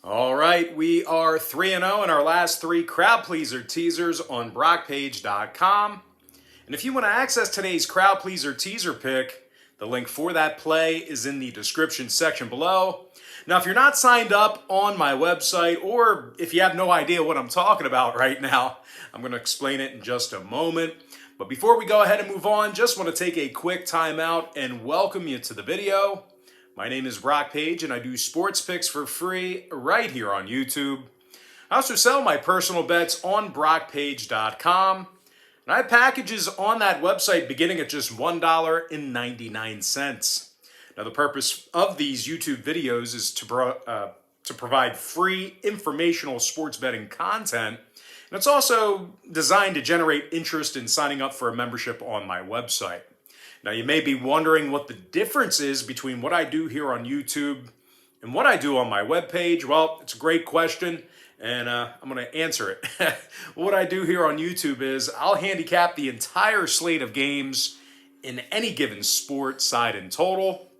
All right, we are 3-0 in our last three crowd pleaser teasers on Pt.2. And if you want to access today's crowd pleaser teaser pick, the link for that play is in the description section below. Now, if you're not signed up on my website, or if you have no idea what I'm talking about right now, I'm going to explain it in just a moment. But before we go ahead and move on, just want to take a quick time out and welcome you to the video. My name is Brock Page, and I do sports picks for free right here on YouTube. I also sell my personal bets on BrockPage.com. And I have packages on that website beginning at just $1.99. Now, the purpose of these YouTube videos is to provide free informational sports betting content. And it's also designed to generate interest in signing up for a membership on my website. Now, you may be wondering what the difference is between what I do here on YouTube and what I do on my webpage. Well, it's a great question, and I'm going to answer it. What I do here on YouTube is I'll handicap the entire slate of games in any given sport, side and total.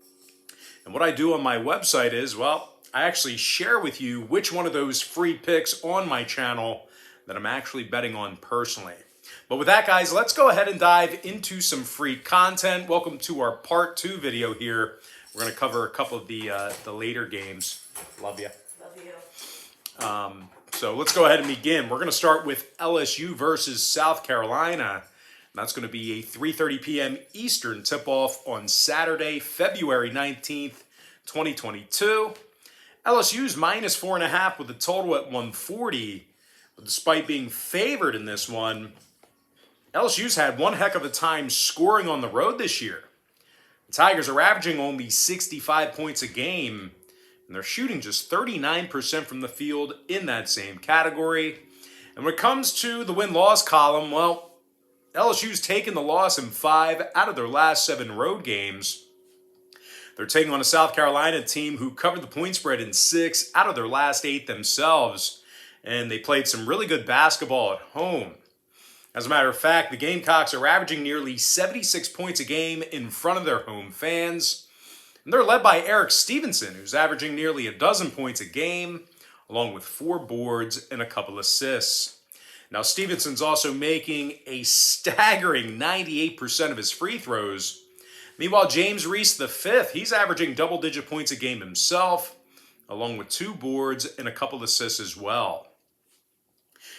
And what I do on my website is, well, I actually share with you which one of those free picks on my channel that I'm actually betting on personally. But with that, guys, let's go ahead and dive into some free content. Welcome to our part 2 video here. We're going to cover a couple of the later games. Love you. Love you. So let's go ahead and begin. We're going to start with LSU versus South Carolina. And that's going to be a 3:30 p.m. Eastern tip-off on Saturday, February 19th, 2022. LSU's -4.5 with a total at 140. But despite being favored in this one, LSU's had one heck of a time scoring on the road this year. The Tigers are averaging only 65 points a game, and they're shooting just 39% from the field in that same category. And when it comes to the win-loss column, well, LSU's taken the loss in 5 out of their last 7 road games. They're taking on a South Carolina team who covered the point spread in 6 out of their last 8 themselves, and they played some really good basketball at home. As a matter of fact, the Gamecocks are averaging nearly 76 points a game in front of their home fans. And they're led by Eric Stevenson, who's averaging nearly a dozen points a game, along with 4 boards and a couple assists. Now, Stevenson's also making a staggering 98% of his free throws. Meanwhile, James Reese V, he's averaging double-digit points a game himself, along with 2 boards and a couple assists as well.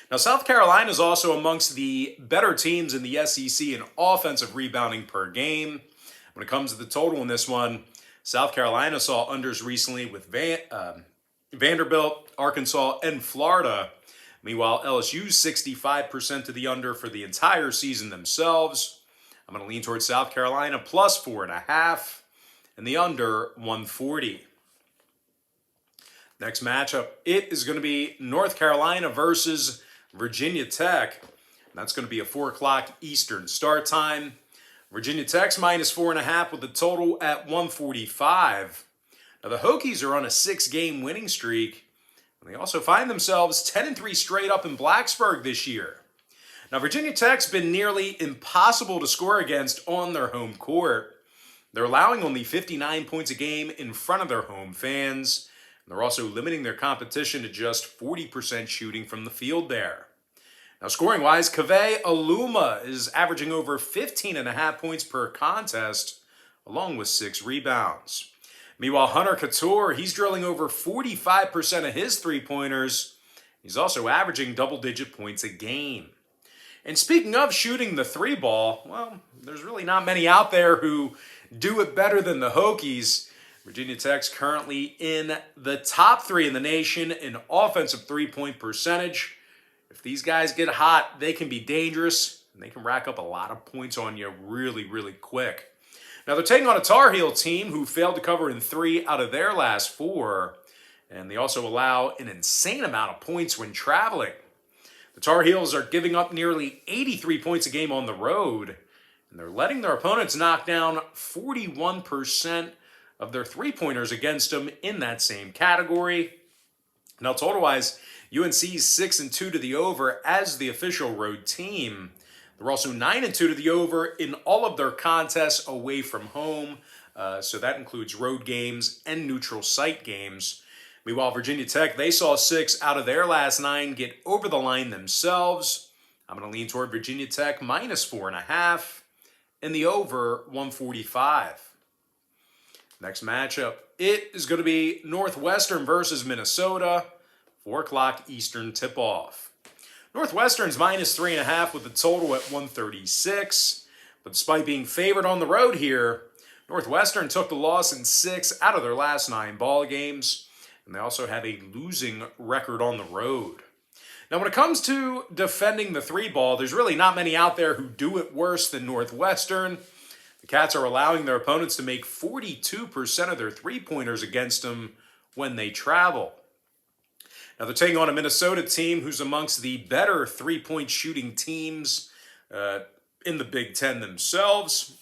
Now, South Carolina is also amongst the better teams in the SEC in offensive rebounding per game. When it comes to the total in this one, South Carolina saw unders recently with Vanderbilt, Arkansas, and Florida. Meanwhile, LSU's 65% to the under for the entire season themselves. I'm going to lean towards South Carolina plus 4.5 and the under 140. Next matchup, it is going to be North Carolina versus Virginia Tech. That's going to be a 4 o'clock Eastern start time. Virginia Tech's -4.5 with the total at 145. Now, the Hokies are on a 6-game winning streak. And they also find themselves 10-3 straight up in Blacksburg this year. Now, Virginia Tech's been nearly impossible to score against on their home court. They're allowing only 59 points a game in front of their home fans. They're also limiting their competition to just 40% shooting from the field there. Now, scoring-wise, Kaveh Aluma is averaging over 15.5 points per contest, along with 6 rebounds. Meanwhile, Hunter Couture, he's drilling over 45% of his three-pointers. He's also averaging double-digit points a game. And speaking of shooting the 3-ball, well, there's really not many out there who do it better than the Hokies. Virginia Tech's currently in the top 3 in the nation in offensive 3-point percentage. If these guys get hot, they can be dangerous, and they can rack up a lot of points on you really, really quick. Now, they're taking on a Tar Heel team who failed to cover in 3 out of their last 4, and they also allow an insane amount of points when traveling. The Tar Heels are giving up nearly 83 points a game on the road, and they're letting their opponents knock down 41% of their three-pointers against them in that same category. Now, total-wise, UNC's 6-2 to the over as the official road team. They're also 9-2 to the over in all of their contests away from home. So that includes road games and neutral site games. Meanwhile, Virginia Tech, they saw 6 out of their last 9 get over the line themselves. I'm going to lean toward Virginia Tech -4.5 in the over 145. Next matchup, it is going to be Northwestern versus Minnesota, 4 o'clock Eastern tip-off. Northwestern's -3.5 with the total at 136. But despite being favored on the road here, Northwestern took the loss in 6 out of their last 9 ball games, and they also have a losing record on the road. Now, when it comes to defending the 3-ball, there's really not many out there who do it worse than Northwestern. The Cats are allowing their opponents to make 42% of their 3-pointers against them when they travel. Now, they're taking on a Minnesota team who's amongst the better 3-point shooting teams in the Big Ten themselves.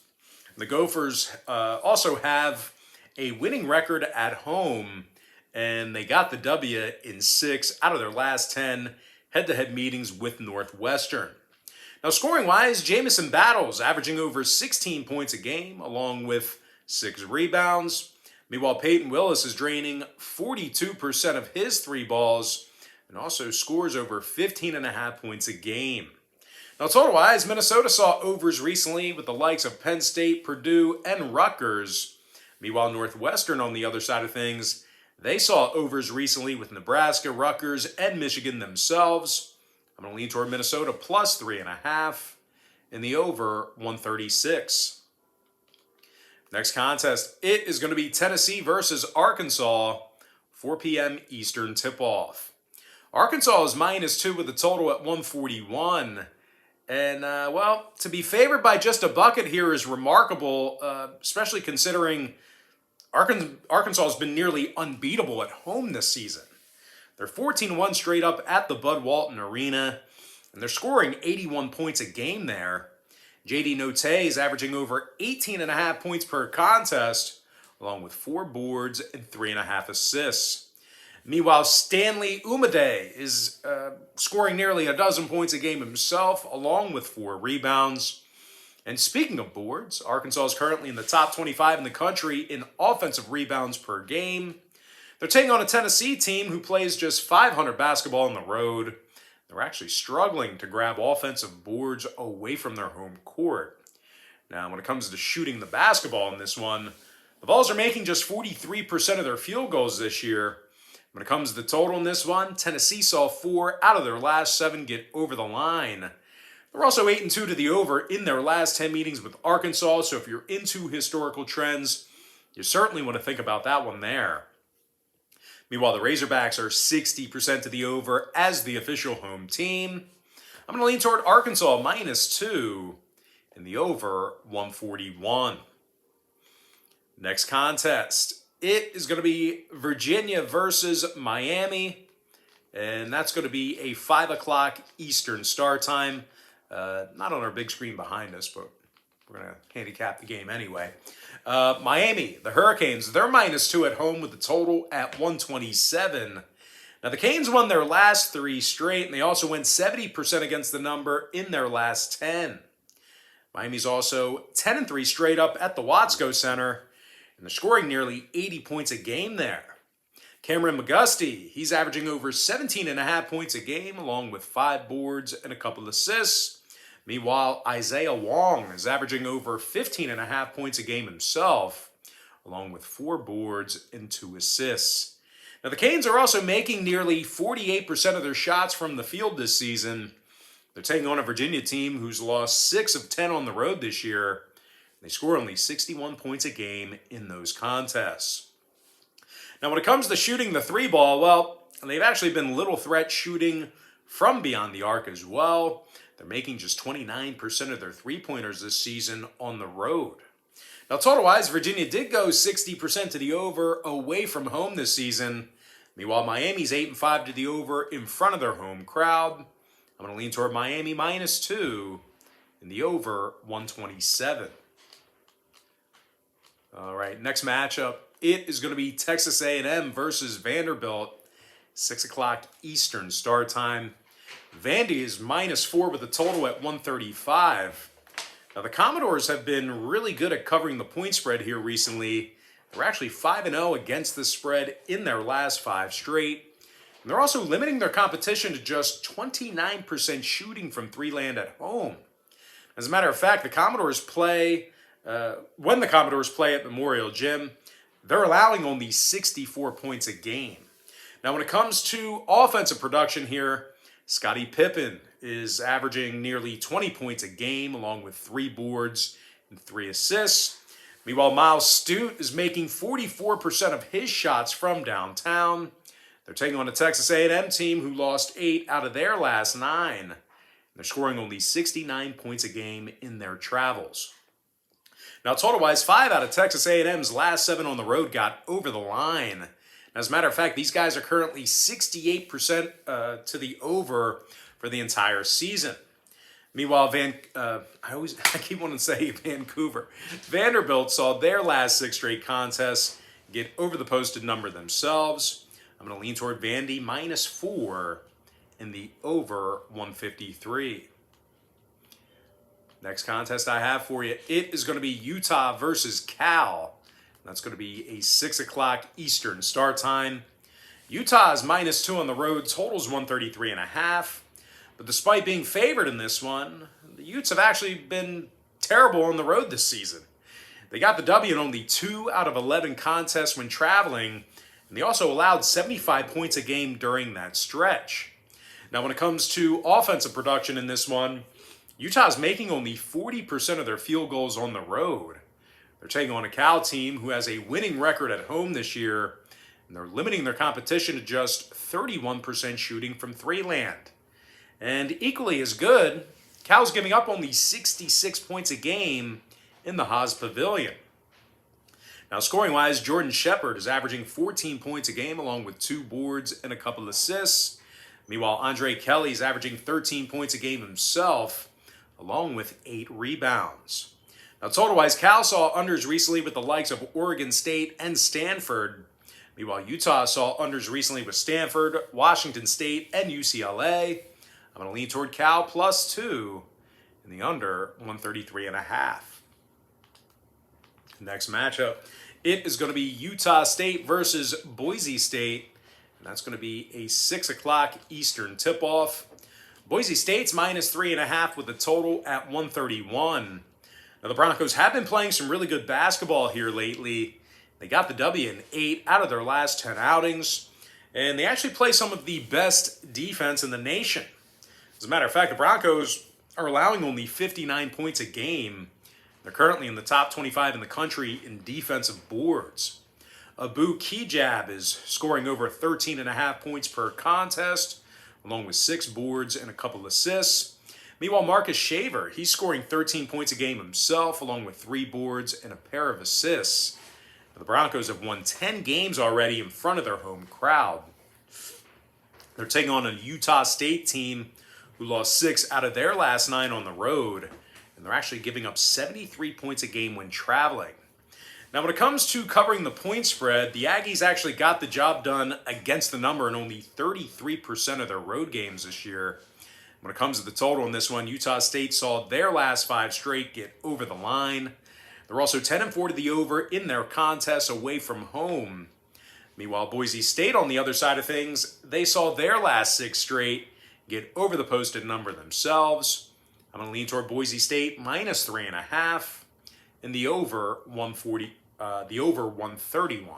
The Gophers also have a winning record at home, and they got the W in 6 out of their last 10 head-to-head meetings with Northwestern. Now, scoring-wise, Jamison Battles averaging over 16 points a game, along with 6 rebounds. Meanwhile, Peyton Willis is draining 42% of his 3 balls and also scores over 15.5 points a game. Now, total-wise, Minnesota saw overs recently with the likes of Penn State, Purdue, and Rutgers. Meanwhile, Northwestern, on the other side of things, they saw overs recently with Nebraska, Rutgers, and Michigan themselves. I'm going to lean toward Minnesota +3.5 in the over 136. Next contest, it is going to be Tennessee versus Arkansas, 4 p.m. Eastern tip-off. Arkansas is -2 with a total at 141. And, well, to be favored by just a bucket here is remarkable, especially considering Arkansas has been nearly unbeatable at home this season. They're 14-1 straight up at the Bud Walton Arena, and they're scoring 81 points a game there. J.D. Note is averaging over 18.5 points per contest, along with 4 boards and 3.5 assists. Meanwhile, Stanley Umade is scoring nearly 12 points a game himself, along with 4 rebounds. And speaking of boards, Arkansas is currently in the top 25 in the country in offensive rebounds per game. They're taking on a Tennessee team who plays just 500 basketball on the road. They're actually struggling to grab offensive boards away from their home court. Now, when it comes to shooting the basketball in this one, the Vols are making just 43% of their field goals this year. When it comes to the total in this one, Tennessee saw 4 out of their last 7 get over the line. They're also 8-2 to the over in their last 10 meetings with Arkansas, so if you're into historical trends, you certainly want to think about that one there. Meanwhile, the Razorbacks are 60% to the over as the official home team. I'm going to lean toward Arkansas -2 in the over 141. Next contest, it is going to be Virginia versus Miami, and that's going to be a 5 o'clock Eastern start time. Not on our big screen behind us, but we're going to handicap the game anyway. Miami, the Hurricanes, they're -2 at home with the total at 127. Now, the Canes won their last 3 straight, and they also went 70% against the number in their last 10. Miami's also 10-3 straight up at the Watsco Center, and they're scoring nearly 80 points a game there. Cameron McGusty, he's averaging over 17.5 points a game, along with 5 boards and a couple assists. Meanwhile, Isaiah Wong is averaging over 15.5 points a game himself, along with 4 boards and 2 assists. Now, the Canes are also making nearly 48% of their shots from the field this season. They're taking on a Virginia team who's lost 6 of 10 on the road this year. They score only 61 points a game in those contests. Now, when it comes to shooting the 3-ball, well, they've actually been little threat shooting from beyond the arc as well. They're making just 29% of their 3-pointers this season on the road. Now, total-wise, Virginia did go 60% to the over away from home this season. Meanwhile, Miami's 8-5 to the over in front of their home crowd. I'm going to lean toward Miami -2 in the over 127. All right, next matchup, it is going to be Texas A&M versus Vanderbilt, 6 o'clock Eastern start time. Vandy is -4 with a total at 135. Now, the Commodores have been really good at covering the point spread here recently. They're actually 5-0 against the spread in their last 5 straight. And they're also limiting their competition to just 29% shooting from 3-land at home. As a matter of fact, the Commodores play, when the Commodores play at Memorial Gym, they're allowing only 64 points a game. Now, when it comes to offensive production here, Scottie Pippen is averaging nearly 20 points a game, along with 3 boards and 3 assists. Meanwhile, Miles Stute is making 44% of his shots from downtown. They're taking on a Texas A&M team who lost 8 out of their last 9. They're scoring only 69 points a game in their travels. Now, total-wise, 5 out of Texas A&M's last 7 on the road got over the line. As a matter of fact, these guys are currently 68% to the over for the entire season. Meanwhile, I keep wanting to say Vancouver. Vanderbilt saw their last 6 straight contests get over the posted number themselves. I'm going to lean toward Vandy -4 in the over 153. Next contest I have for you, it is going to be Utah versus Cal. That's going to be a 6 o'clock Eastern start time. Utah is -2 on the road, totals 133.5. But despite being favored in this one, the Utes have actually been terrible on the road this season. They got the W in only 2 out of 11 contests when traveling, and they also allowed 75 points a game during that stretch. Now, when it comes to offensive production in this one, Utah's making only 40% of their field goals on the road. They're taking on a Cal team who has a winning record at home this year, and they're limiting their competition to just 31% shooting from 3-land. And equally as good, Cal's giving up only 66 points a game in the Haas Pavilion. Now, scoring-wise, Jordan Shepard is averaging 14 points a game along with 2 boards and a couple assists. Meanwhile, Andre Kelly is averaging 13 points a game himself, along with 8 rebounds. Now, total-wise, Cal saw unders recently with the likes of Oregon State and Stanford. Meanwhile, Utah saw unders recently with Stanford, Washington State, and UCLA. I'm going to lean toward Cal +2 in the under 133.5. Next matchup, it is going to be Utah State versus Boise State. And that's going to be a 6 o'clock Eastern tip-off. Boise State's -3.5 with a total at 131. Now, the Broncos have been playing some really good basketball here lately. They got the W in 8 out of their last 10 outings. And they actually play some of the best defense in the nation. As a matter of fact, the Broncos are allowing only 59 points a game. They're currently in the top 25 in the country in defensive boards. Abu Kijab is scoring over 13.5 points per contest, along with 6 boards and a couple assists. Meanwhile, Marcus Shaver, he's scoring 13 points a game himself, along with 3 boards and a pair of assists. The Broncos have won 10 games already in front of their home crowd. They're taking on a Utah State team who lost 6 out of their last 9 on the road, and they're actually giving up 73 points a game when traveling. Now, when it comes to covering the point spread, the Aggies actually got the job done against the number in only 33% of their road games this year. When it comes to the total in this one, Utah State saw their last 5 straight get over the line. They're also 10-4 to the over in their contests away from home. Meanwhile, Boise State, on the other side of things, they saw their last 6 straight get over the posted number themselves. I'm going to lean toward Boise State -3.5 in the over 131. All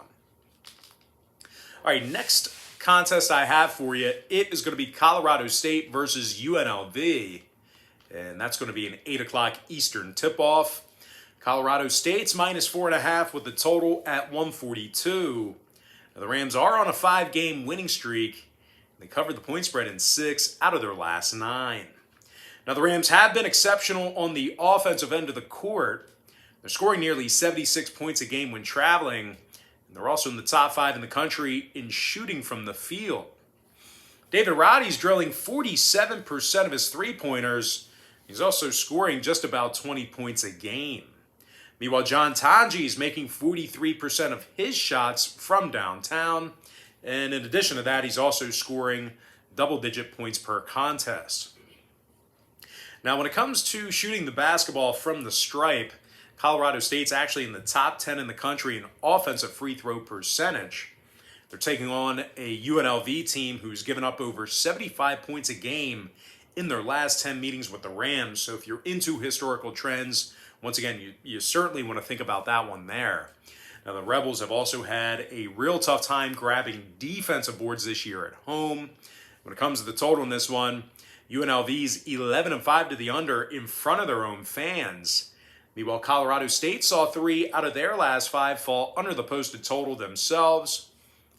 right, next contest I have for you, it is going to be Colorado State versus UNLV, and that's going to be an 8 o'clock Eastern tip-off. Colorado State's -4.5 with the total at 142. Now, the Rams are on a 5-game winning streak. They covered the point spread in 6 out of their last 9. Now, the Rams have been exceptional on the offensive end of the court. They're scoring nearly 76 points a game when traveling. And they're also in the top 5 in the country in shooting from the field. David Roddy's drilling 47% of his three-pointers. He's also scoring just about 20 points a game. Meanwhile, John Tanji is making 43% of his shots from downtown. And in addition to that, he's also scoring double-digit points per contest. Now, when it comes to shooting the basketball from the stripe, Colorado State's actually in the top 10 in the country in offensive free throw percentage. They're taking on a UNLV team who's given up over 75 points a game in their last 10 meetings with the Rams. So if you're into historical trends, once again, you certainly want to think about that one there. Now, the Rebels have also had a real tough time grabbing defensive boards this year at home. When it comes to the total in this one, UNLV's 11-5 to the under in front of their own fans. Meanwhile, Colorado State saw 3 out of their last 5 fall under the posted total themselves.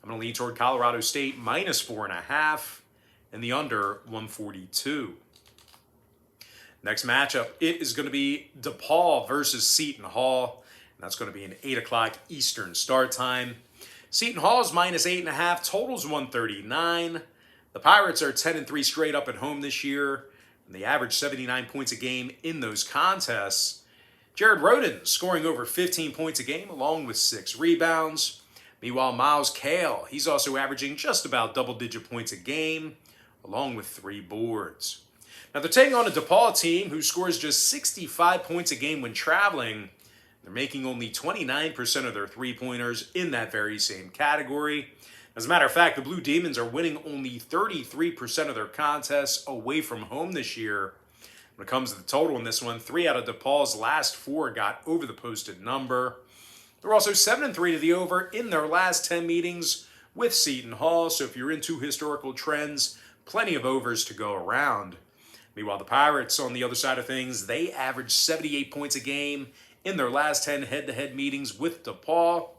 I'm going to lean toward Colorado State minus 4.5 and the under 142. Next matchup, it is going to be DePaul versus Seton Hall. And that's going to be an 8 o'clock Eastern start time. Seton Hall is minus 8.5, totals 139. The Pirates are 10-3 straight up at home this year, and they average 79 points a game in those contests. Jared Roden scoring over 15 points a game along with 6 rebounds. Meanwhile, Miles Cale, he's also averaging just about double-digit points a game along with 3 boards. Now, they're taking on a DePaul team who scores just 65 points a game when traveling. They're making only 29% of their three-pointers in that very same category. As a matter of fact, the Blue Demons are winning only 33% of their contests away from home this year. When it comes to the total in this one, 3 out of DePaul's last 4 got over the posted number. They're also 7-3 to the over in their last 10 meetings with Seton Hall. So if you're into historical trends, plenty of overs to go around. Meanwhile, the Pirates, on the other side of things, they average 78 points a game in their last 10 head-to-head meetings with DePaul.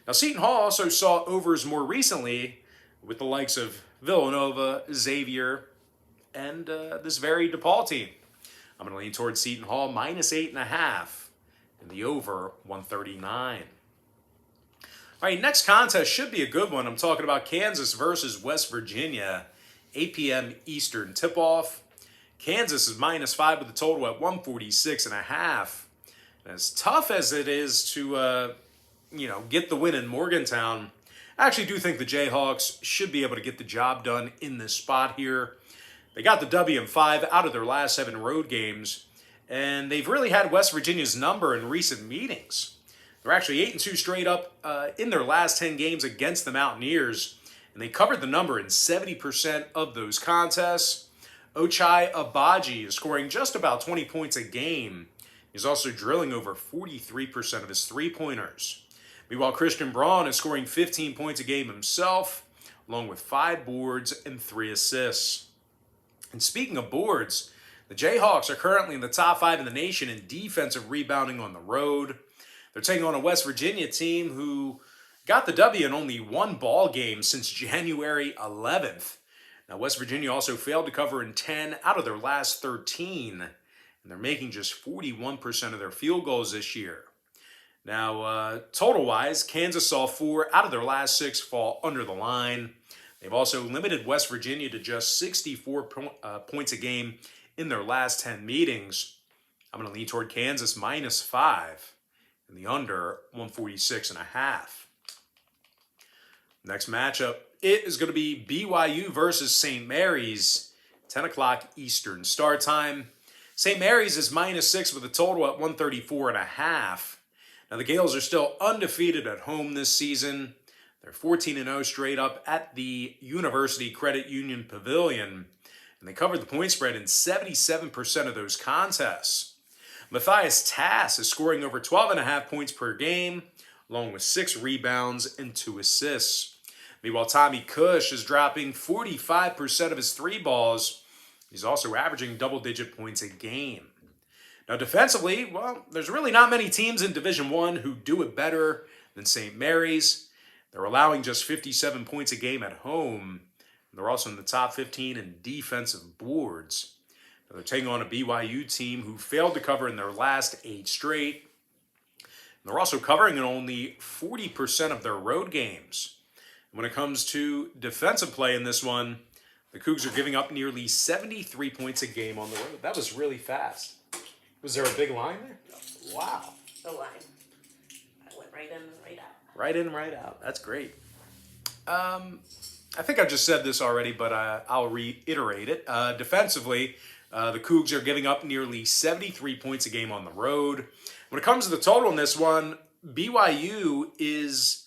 Now, Seton Hall also saw overs more recently with the likes of Villanova, Xavier, and this very DePaul team. I'm going to lean towards Seton Hall minus 8.5 and the over 139. All right, next contest should be a good one. I'm talking about Kansas versus West Virginia, 8 p.m. Eastern tip-off. Kansas is minus 5 with the total at 146.5. As tough as it is to, get the win in Morgantown, I actually do think the Jayhawks should be able to get the job done in this spot here. They got the W in 5 out of their last 7 road games, and they've really had West Virginia's number in recent meetings. They're actually 8-2 straight up in their last 10 games against the Mountaineers, and they covered the number in 70% of those contests. Ochai Agbaji is scoring just about 20 points a game. He's also drilling over 43% of his three-pointers. Meanwhile, Christian Braun is scoring 15 points a game himself, along with 5 boards and 3 assists. And speaking of boards, the Jayhawks are currently in the top 5 in the nation in defensive rebounding on the road. They're taking on a West Virginia team who got the W in only 1 ball game since January 11th. Now, West Virginia also failed to cover in 10 out of their last 13, and they're making just 41% of their field goals this year. Now, total-wise, Kansas saw 4 out of their last 6 fall under the line. They've also limited West Virginia to just 64 points a game in their last 10 meetings. I'm going to lean toward Kansas minus 5 and the under 146.5. Next matchup, it is going to be BYU versus St. Mary's, 10 o'clock Eastern start time. St. Mary's is minus 6 with a total at 134.5. Now, the Gales are still undefeated at home this season. They're 14-0 straight up at the University Credit Union Pavilion, and they covered the point spread in 77% of those contests. Matthias Tass is scoring over 12.5 points per game, along with 6 rebounds and 2 assists. Meanwhile, Tommy Cush is dropping 45% of his 3 balls. He's also averaging double-digit points a game. Now, defensively, well, there's really not many teams in Division I who do it better than St. Mary's. They're allowing just 57 points a game at home. They're also in the top 15 in defensive boards. Now, they're taking on a BYU team who failed to cover in their last 8 straight. And they're also covering in only 40% of their road games. When it comes to defensive play in this one, the Cougs are giving up nearly 73 points a game on the road. That was really fast. Was there a big line there? Wow. The line. I went right in and right out. Right in, right out. That's great. I think I just said this already, but I'll reiterate it. Defensively, The Cougs are giving up nearly 73 points a game on the road. When it comes to the total in this one, BYU is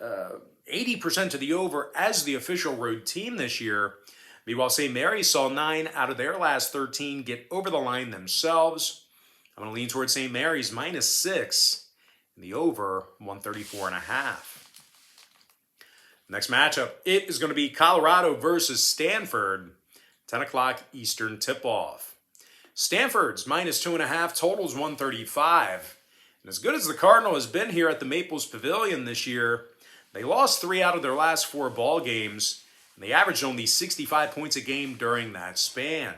80% to the over as the official road team this year. Meanwhile, St. Mary's saw 9 out of their last 13 get over the line themselves. I'm going to lean towards St. Mary's -6 and the over 134.5. Next matchup, it is going to be Colorado versus Stanford. 10 o'clock Eastern tip-off. Stanford's -2.5, totals 135. And as good as the Cardinal has been here at the Maples Pavilion this year, they lost 3 out of their last 4 ball games, and they averaged only 65 points a game during that span.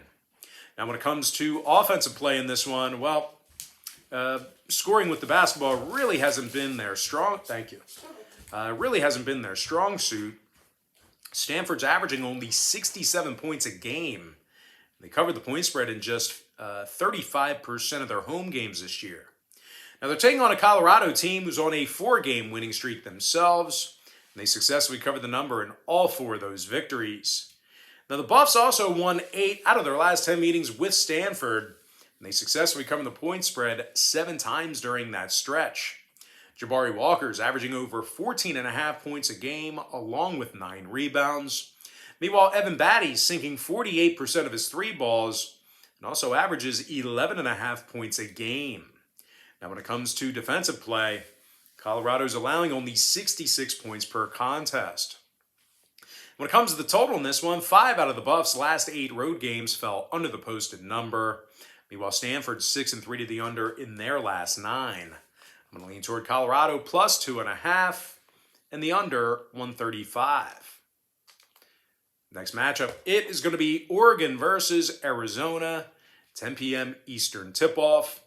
Now, when it comes to offensive play in this one, well, scoring with the basketball really hasn't been their strong. Thank you. Really hasn't been their strong suit. Stanford's averaging only 67 points a game. They covered the point spread in just 35% of their home games this year. Now they're taking on a Colorado team who's on a 4-game winning streak themselves. And they successfully covered the number in all 4 of those victories. Now the Buffs also won 8 out of their last 10 meetings with Stanford. And they successfully covered the point spread 7 times during that stretch. Jabari Walker's averaging over 14.5 points a game, along with 9 rebounds. Meanwhile, Evan Batty's sinking 48% of his 3 balls and also averages 11.5 points a game. Now, when it comes to defensive play, Colorado's allowing only 66 points per contest. When it comes to the total in this one, 5 out of the Buffs' last 8 road games fell under the posted number. Meanwhile, Stanford's 6-3 to the under in their last 9. I'm going to lean toward Colorado +2.5 and the under 135. Next matchup, it is going to be Oregon versus Arizona, 10 p.m. Eastern tip-off.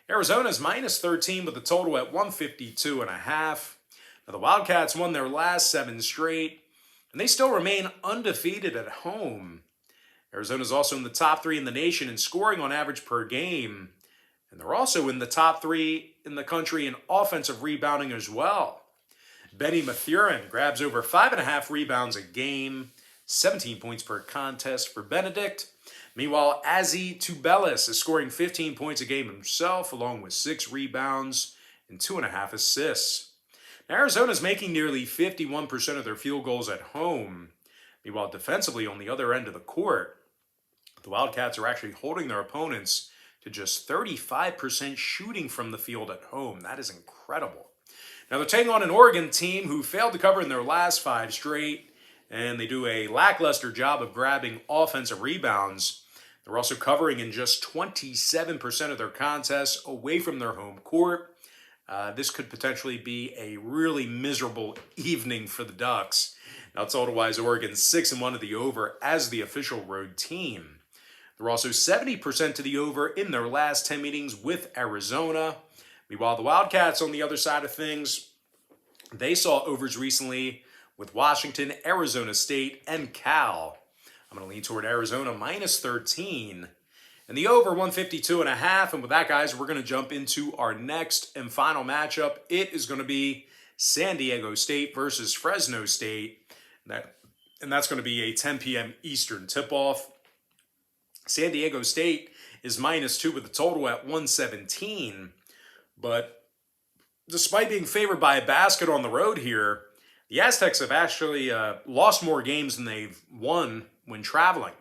Arizona's -13 with the total at 152.5. Now the Wildcats won their last 7 straight, and they still remain undefeated at home. Arizona's also in the top 3 in the nation in scoring on average per game. And they're also in the top 3 in the country in offensive rebounding as well. Benny Mathurin grabs over 5.5 rebounds a game, 17 points per contest for Benedict. Meanwhile, Azzi Tubelis is scoring 15 points a game himself, along with 6 rebounds and 2.5 assists. Now, Arizona's making nearly 51% of their field goals at home. Meanwhile, defensively on the other end of the court, the Wildcats are actually holding their opponents to just 35% shooting from the field at home. That is incredible. Now they're taking on an Oregon team who failed to cover in their last 5 straight, and they do a lackluster job of grabbing offensive rebounds. They're also covering in just 27% of their contests away from their home court. This could potentially be a really miserable evening for the Ducks. Now total-wise, Oregon's 6-1 to the over as the official road team. They're also 70% to the over in their last 10 meetings with Arizona. Meanwhile, the Wildcats on the other side of things, they saw overs recently with Washington, Arizona State, and Cal. I'm going to lean toward Arizona -13 and the over 152.5. And with that, guys, we're going to jump into our next and final matchup. It is going to be San Diego State versus Fresno State. And that's going to be a 10 p.m. Eastern tip-off. San Diego State is -2 with the total at 117. But despite being favored by a basket on the road here, the Aztecs have actually lost more games than they've won when traveling.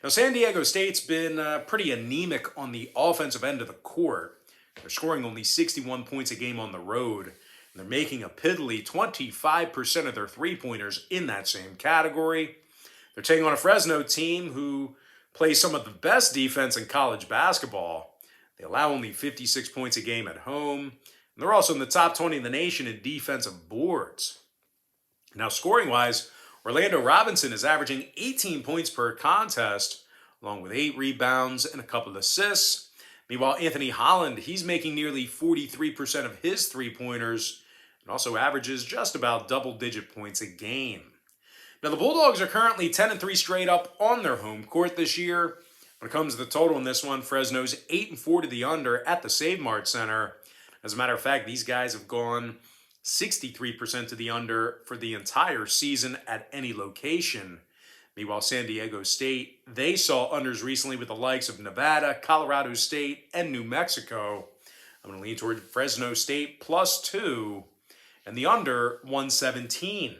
Now, San Diego State's been pretty anemic on the offensive end of the court. They're scoring only 61 points a game on the road. And they're making a piddly 25% of their three-pointers in that same category. They're taking on a Fresno team who plays some of the best defense in college basketball. They allow only 56 points a game at home. And they're also in the top 20 in the nation in defensive boards. Now, scoring-wise, Orlando Robinson is averaging 18 points per contest, along with 8 rebounds and a couple of assists. Meanwhile, Anthony Holland, he's making nearly 43% of his three-pointers and also averages just about double-digit points a game. Now, the Bulldogs are currently 10-3 straight up on their home court this year. When it comes to the total in this one, Fresno's 8-4 to the under at the Save Mart Center. As a matter of fact, these guys have gone 63% to the under for the entire season at any location. Meanwhile, San Diego State, they saw unders recently with the likes of Nevada, Colorado State, and New Mexico. I'm going to lean toward Fresno State +2 and the under 117.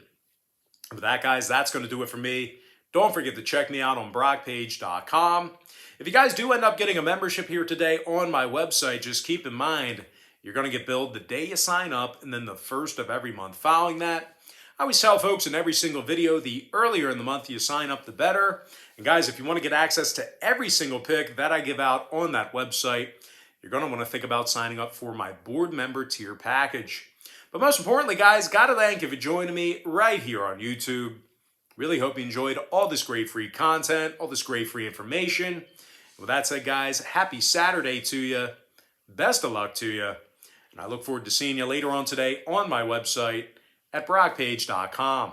With that, guys, that's going to do it for me. Don't forget to check me out on Pt.2. If you guys do end up getting a membership here today on my website, just keep in mind you're going to get billed the day you sign up and then the first of every month following that. I always tell folks in every single video, the earlier in the month you sign up, the better. And guys, if you want to get access to every single pick that I give out on that website, you're going to want to think about signing up for my board member tier package. But most importantly, guys, got to thank you for joining me right here on YouTube. Really hope you enjoyed all this great free content, all this great free information. And with that said, guys, happy Saturday to you. Best of luck to you. And I look forward to seeing you later on today on my website at brockpage.com.